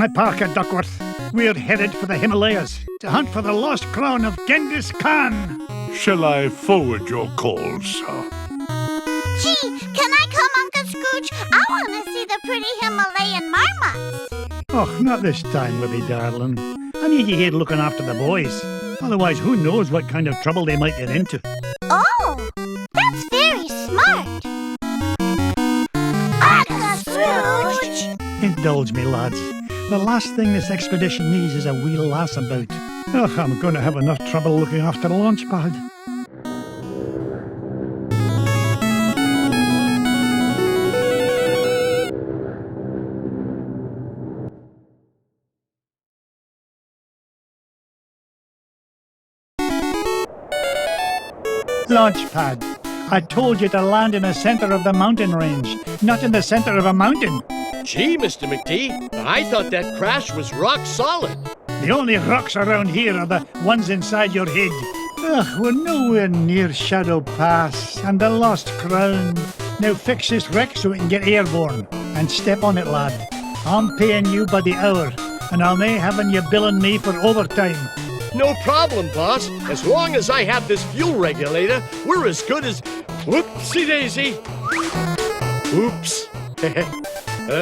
my park at Duckworth. We're headed for the Himalayas to hunt for the lost crown of Genghis Khan. Shall I forward your call, sir? Gee, can I come, Uncle Scrooge? I want to see the pretty Himalayan marmots. Oh, not this time, Libby, darling. I need you here looking after the boys. Otherwise, who knows what kind of trouble they might get into. Oh, that's very smart. Uncle Scrooge! Indulge me, lads. The last thing this expedition needs is a wee lass about. Oh, I'm going to have enough trouble looking after the launch pad. Launch pad. I told you to land in the center of the mountain range, not in the center of a mountain. Gee, Mr. McD, I thought that crash was rock solid. The only rocks around here are the ones inside your head. Ugh, we're nowhere near Shadow Pass and the Lost Crown. Now fix this wreck so we can get airborne. And step on it, lad. I'm paying you by the hour, and I'll nae having you billing me for overtime. No problem, boss. As long as I have this fuel regulator, we're as good as... Whoopsie-daisy. Oops.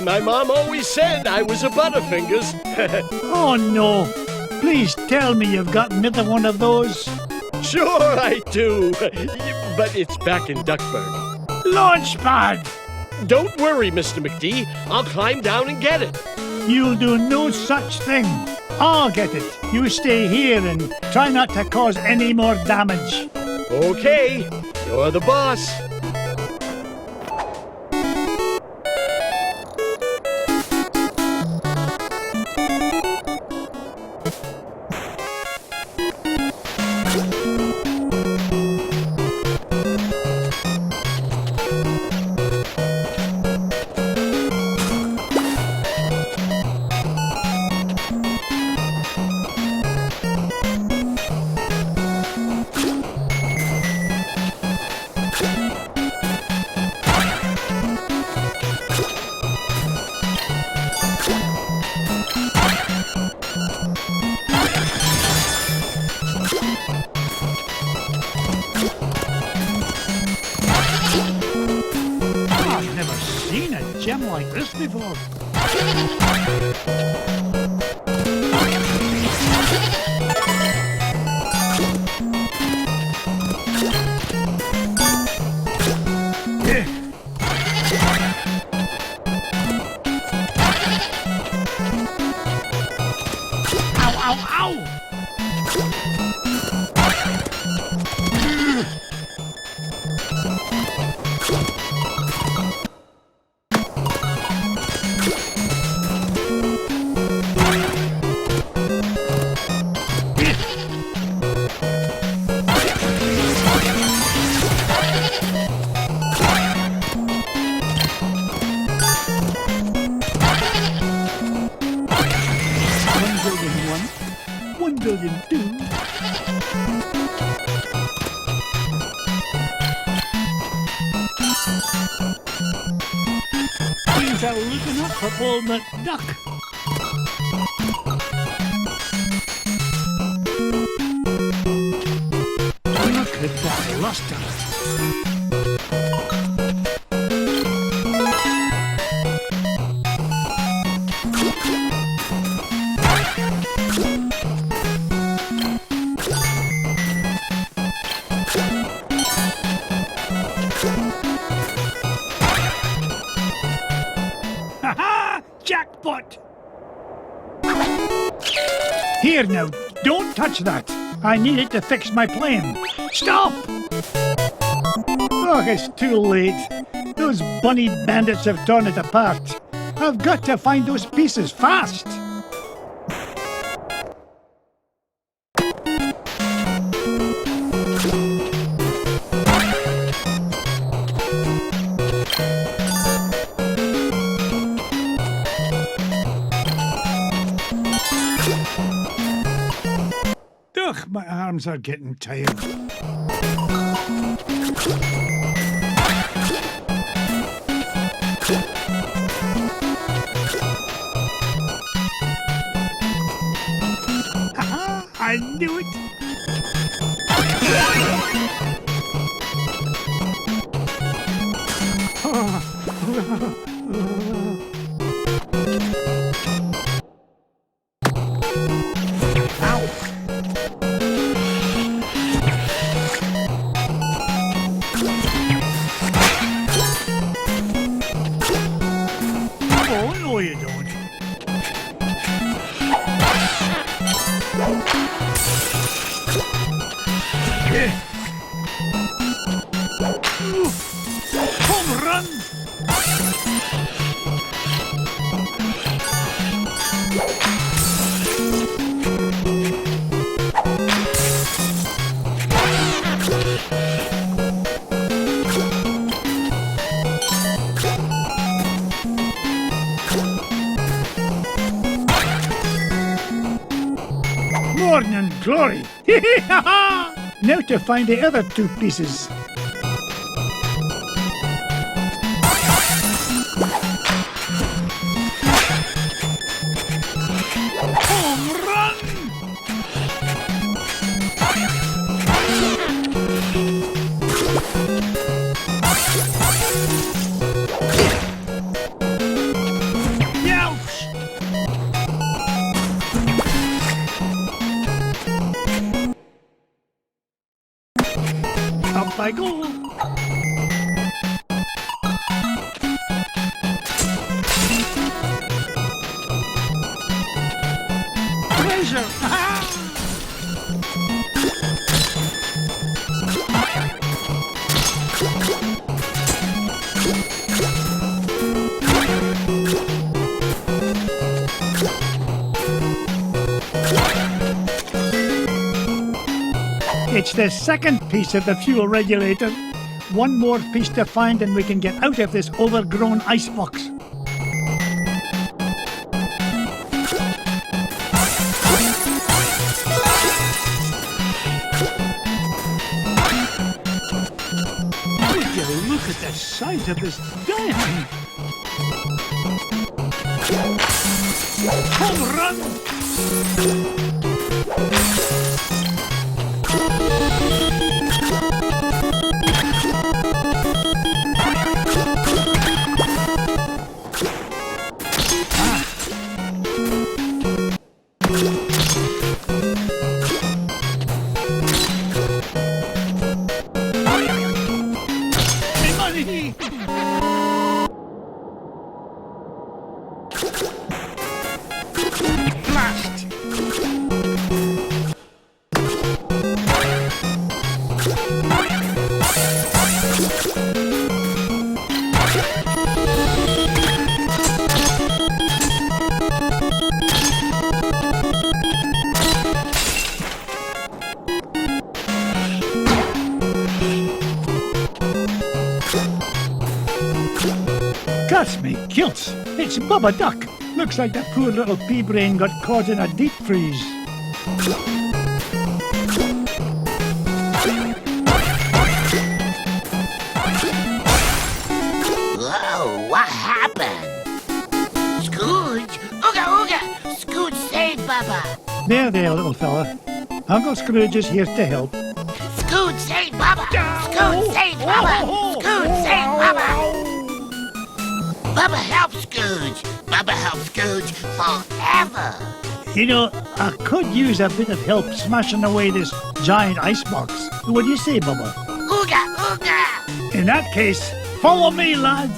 My mom always said I was a Butterfingers. Oh, no. Please tell me you've got another one of those. Sure I do. But it's back in Duckburg. Launchpad! Don't worry, Mr. McD. I'll climb down and get it. You'll do no such thing. I'll get it. You stay here and try not to cause any more damage. Okay. You're the boss. I've never seen a gem like this before. Ow, ow, ow! $1 billion two. Things are looking up for old McDuck. Look at that luster. Jackpot! Here now, don't touch that. I need it to fix my plane. Stop! Oh, it's too late. Those bunny bandits have torn it apart. I've got to find those pieces fast. Ugh, my arms are getting tired. I knew it. Oh, no, you don't. Home run! Morning glory! Now to find the other two pieces. Home run! Youch! Up I go. Treasure! It's the second piece of the fuel regulator. One more piece to find and we can get out of this overgrown icebox. Would you look at the size of this diamond? Home run! Money! Blast! Cuss me kilts! It's Bubba Duck! Looks like that poor little pea-brain got caught in a deep freeze. Whoa, what happened? Scrooge? Ooga ooga! Scrooge saved Bubba! There, little fella. Uncle Scrooge is here to help. Scrooge saved Bubba! Scrooge saved Bubba! Scrooge saved Bubba! Bubba helps Scrooge! Bubba helps Scrooge forever! You know, I could use a bit of help smashing away this giant icebox. What do you say, Bubba? Ooga ooga! In that case, follow me, lad.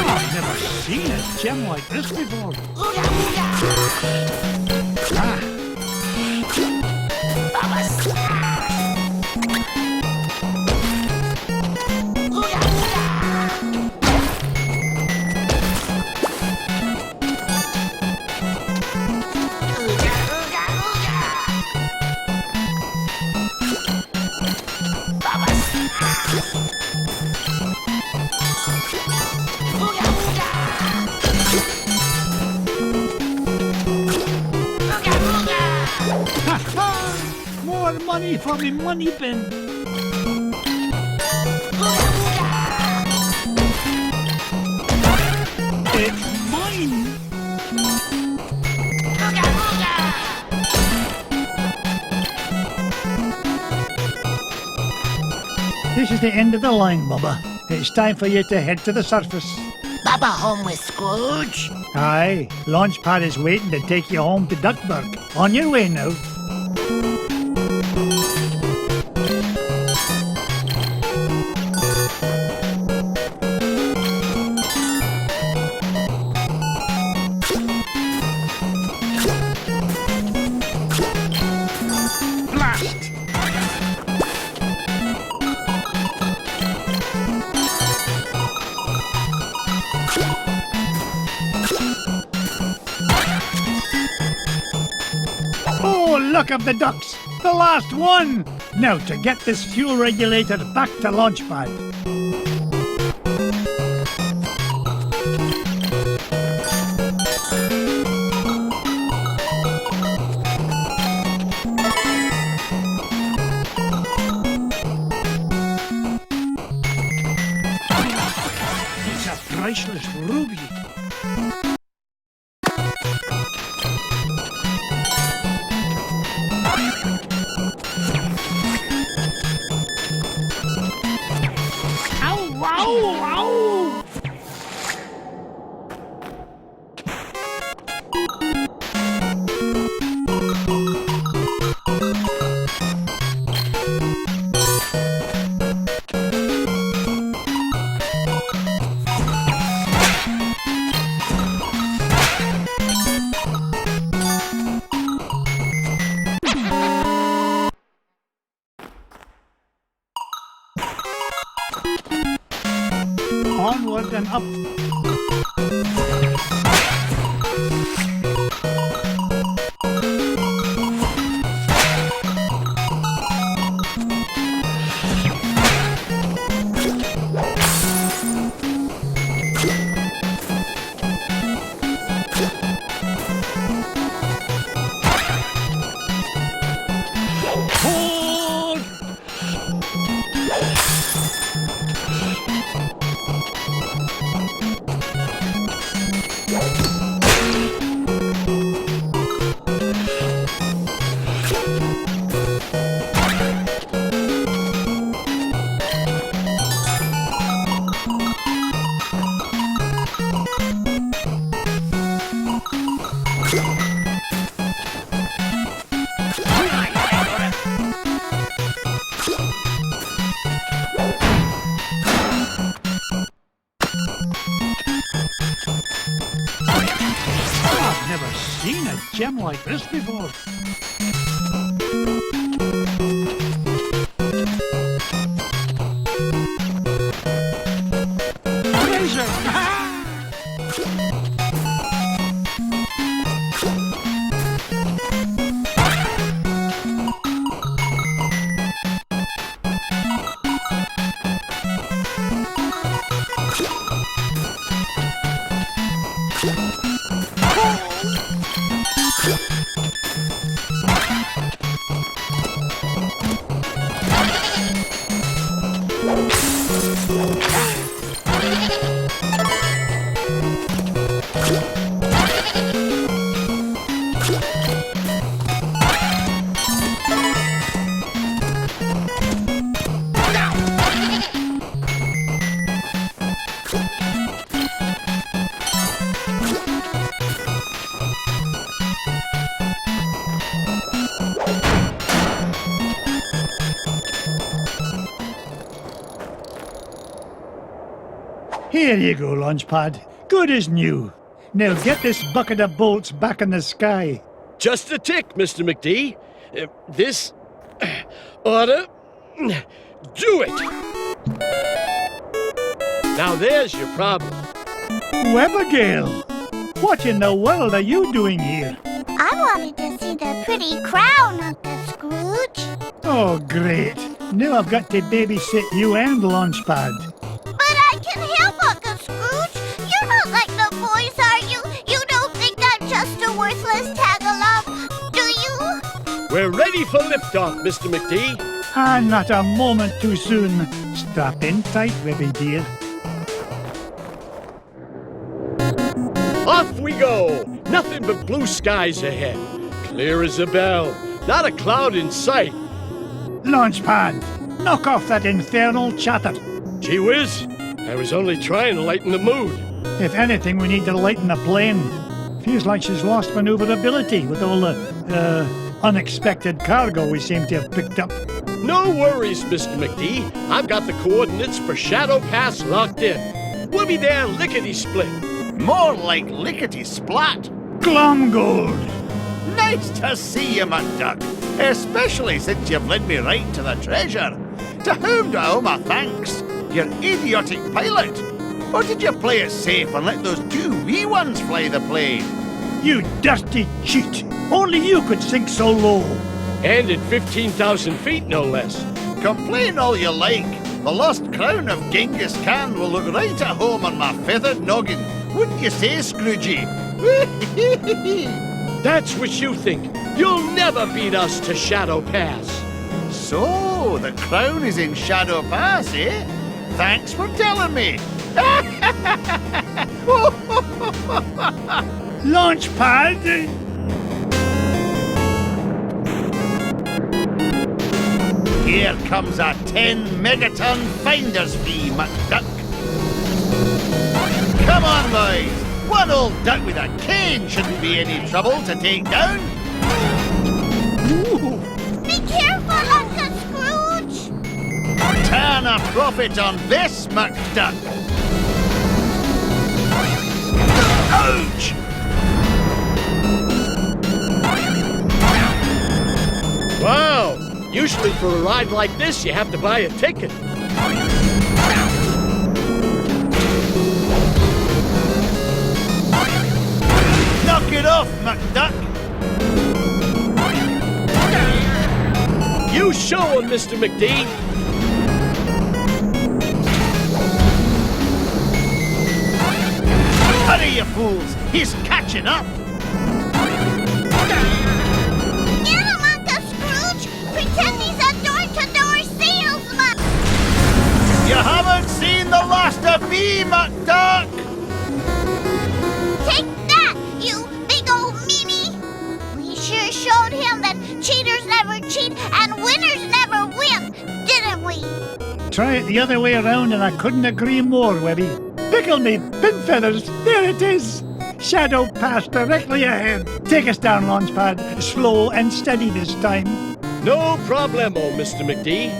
I've never seen a gem like this before. Ooga ooga! Ah, Bubba smash! Ooga ooga! Ooga ooga ooga! Bubba smash! Ooga ooga! Ooga ooga! ha, ha. More money for me money bin. Ooga ooga! This is the end of the line, Bubba. It's time for you to head to the surface. Bubba home with Scrooge? Aye, Launchpad is waiting to take you home to Duckburg. On your way now. Oh, look at the ducks! The last one! Now to get this fuel regulator back to Launchpad. It's a priceless ruby. Onward and up. Hold! I've never seen a gem like this before. Treasure! Here you go, Launchpad. Good as new. Now get this bucket of bolts back in the sky. Just a tick, Mr. McD. This oughta do it. Now there's your problem. Webigail! What in the world are you doing here? I wanted to see the pretty crown, Uncle Scrooge. Oh, great. Now I've got to babysit you and Launchpad. But I can help, Uncle Scrooge. You're not like the boys, are you? You don't think I'm just a worthless tag-along, do you? We're ready for liftoff, Mr. McD. And not a moment too soon. Strap in tight, Webby dear. Off we go! Nothing but blue skies ahead. Clear as a bell. Not a cloud in sight. Launchpad, Knock off that infernal chatter. Gee whiz, I was only trying to lighten the mood. If anything, we need to lighten the plane. Feels like she's lost maneuverability with all the, unexpected cargo we seem to have picked up. No worries, Mr. McD. I've got the coordinates for Shadow Pass locked in. We'll be there lickety-split. More like lickety-splat. Glomgold! Nice to see you, McDuck. Especially since you've led me right to the treasure. To whom do I owe my thanks? Your idiotic pilot. Or did you play it safe and let those two wee ones fly the plane? You dirty cheat! Only you could sink so low. And at 15,000 feet, no less. Complain all you like. The lost crown of Genghis Khan will look right at home on my feathered noggin. Wouldn't you say, Scroogey? That's what you think. You'll never beat us to Shadow Pass. So, the crown is in Shadow Pass, eh? Thanks for telling me. Launch pad! Here comes a 10 megaton finder's fee, McDuck. Come on, boys. One old duck with a cane shouldn't be any trouble to take down. Ooh. Be careful, Uncle Scrooge! Turn a profit on this, McDuck. Ouch! Wow! Usually for a ride like this, you have to buy a ticket. Knock it off, McDuck. You show him, Mr. McD. Hurry, you fools. He's catching up. Get him, Uncle Scrooge! Pretend he's a door-to-door salesman! You haven't seen the last of me, McDuck. Take that, you big old meanie! We sure showed him that cheaters never cheat and winners never win, didn't we? Try it the other way around and I couldn't agree more, Webby. Pickle me, pin feathers, there it is! Shadow Pass directly ahead. Take us down, Launchpad. Slow and steady this time. No problemo, Mr. McD.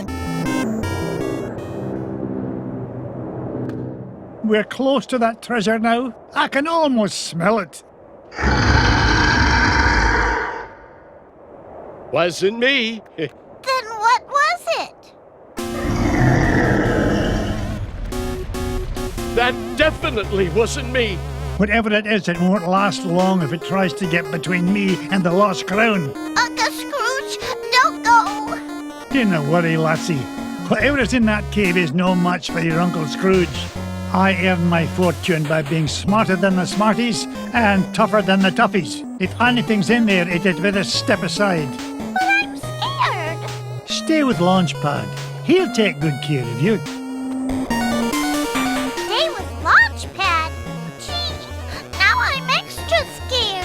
We're close to that treasure now. I can almost smell it. Wasn't me. Then what was it? That definitely wasn't me. Whatever it is, it won't last long if it tries to get between me and the lost crown. Uncle Scrooge, don't go! Do not worry, lassie. Whatever is in that cave is no match for your Uncle Scrooge. I earn my fortune by being smarter than the smarties and tougher than the toughies. If anything's in there, it had better step aside. But I'm scared. Stay with Launchpad. He'll take good care of you. Stay with Launchpad? Gee, now I'm extra scared.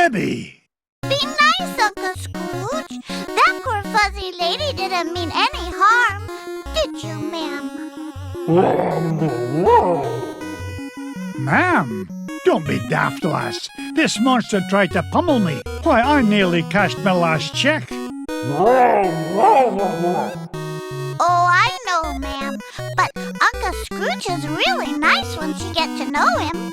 Webby! Be nice, Uncle Scrooge. That poor fuzzy lady didn't mean any harm. Did you, ma'am? Ma'am, don't be daft, lass. This monster tried to pummel me. Why, I nearly cashed my last check. Oh, I know, ma'am. But Uncle Scrooge is really nice once you get to know him.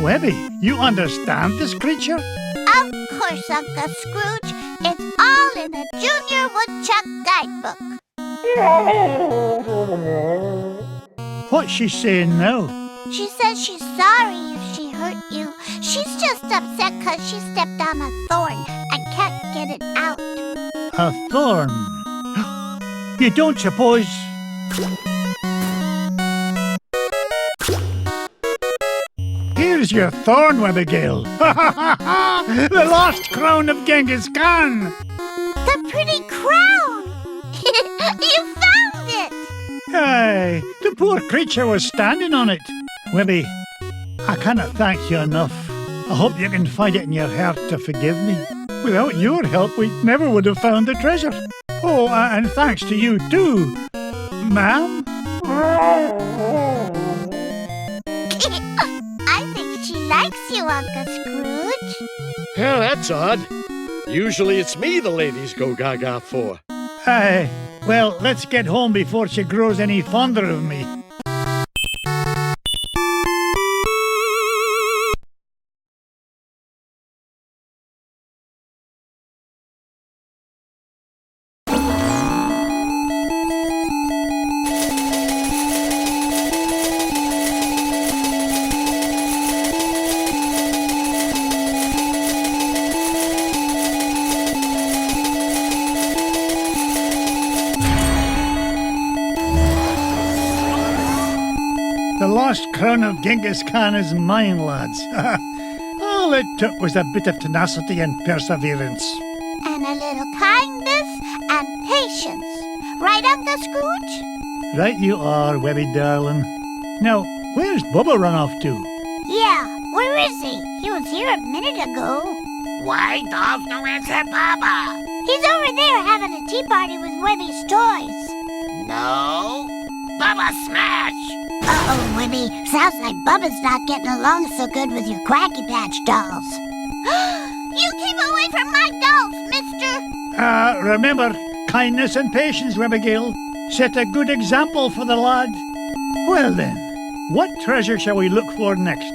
Webby, you understand this creature? Of course, Uncle Scrooge. It's all in the Junior Woodchuck Guidebook. What's she saying now? She says she's sorry if she hurt you. She's just upset 'cause she stepped on a thorn and can't get it out. A thorn? You don't suppose... Here's your thorn, Abigail. The lost crown of Genghis Khan. The pretty crown! You found it! Hey, the poor creature was standing on it. Webby, I cannot thank you enough. I hope you can find it in your heart to forgive me. Without your help, we never would have found the treasure. Oh, and thanks to you too, ma'am. I think she likes you, Uncle Scrooge. Yeah, that's odd. Usually it's me the ladies go gaga for. Well, let's get home before she grows any fonder of me. The lost crown of Genghis Khan is mine, lads. All it took was a bit of tenacity and perseverance. And a little kindness and patience. Right, Uncle Scrooge? Right you are, Webby darling. Now, where's Bubba run off to? Yeah, where is he? He was here a minute ago. Why does no answer Bubba? He's over there having a tea party with Webby's toys. No. Bubba smash! Uh-oh, Webby. Sounds like Bubba's not getting along so good with your Quacky Patch dolls. You keep away from my dolls, mister! Remember, kindness and patience, Abigail. Set a good example for the lad. Well then, what treasure shall we look for next?